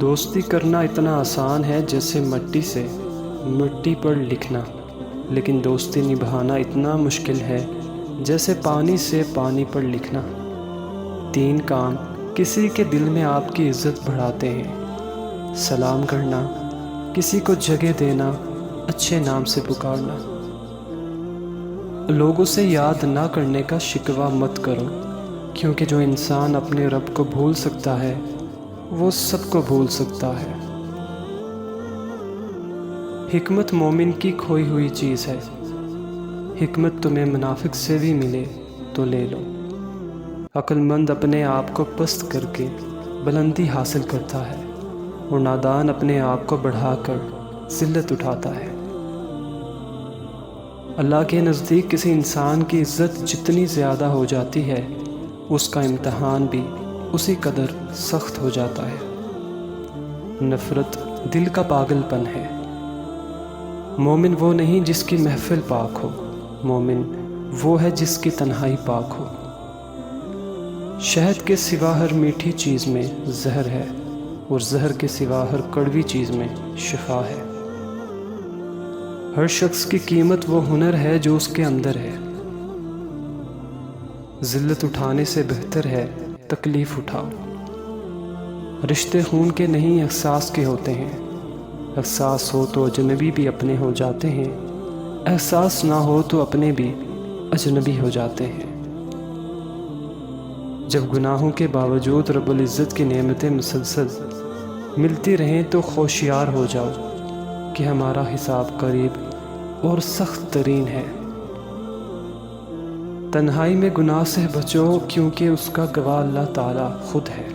دوستی کرنا اتنا آسان ہے جیسے مٹی سے مٹی پر لکھنا، لیکن دوستی نبھانا اتنا مشکل ہے جیسے پانی سے پانی پر لکھنا۔ 3 کام کسی کے دل میں آپ کی عزت بڑھاتے ہیں: سلام کرنا، کسی کو جگہ دینا، اچھے نام سے پکارنا۔ لوگوں سے یاد نہ کرنے کا شکوہ مت کرو، کیونکہ جو انسان اپنے رب کو بھول سکتا ہے وہ سب کو بھول سکتا ہے۔ حکمت مومن کی کھوئی ہوئی چیز ہے۔ حکمت تمہیں منافق سے بھی ملے تو لے لو۔ عقل مند اپنے آپ کو پست کر کے بلندی حاصل کرتا ہے، اور نادان اپنے آپ کو بڑھا کر ذلت اٹھاتا ہے۔ اللہ کے نزدیک کسی انسان کی عزت جتنی زیادہ ہو جاتی ہے، اس کا امتحان بھی اسی قدر سخت ہو جاتا ہے۔ نفرت دل کا پاگل پن ہے۔ مومن وہ نہیں جس کی محفل پاک ہو، مومن وہ ہے جس کی تنہائی پاک ہو۔ شہد کے سوا ہر میٹھی چیز میں زہر ہے، اور زہر کے سوا ہر کڑوی چیز میں شفا ہے۔ ہر شخص کی قیمت وہ ہنر ہے جو اس کے اندر ہے۔ ذلت اٹھانے سے بہتر ہے تکلیف اٹھاؤ۔ رشتے خون کے نہیں احساس کے ہوتے ہیں۔ احساس ہو تو اجنبی بھی اپنے ہو جاتے ہیں، احساس نہ ہو تو اپنے بھی اجنبی ہو جاتے ہیں۔ جب گناہوں کے باوجود رب العزت کی نعمتیں مسلسل ملتی رہیں تو ہوشیار ہو جاؤ کہ ہمارا حساب قریب اور سخت ترین ہے۔ تنہائی میں گناہ سے بچو، کیونکہ اس کا گواہ اللہ تعالیٰ خود ہے۔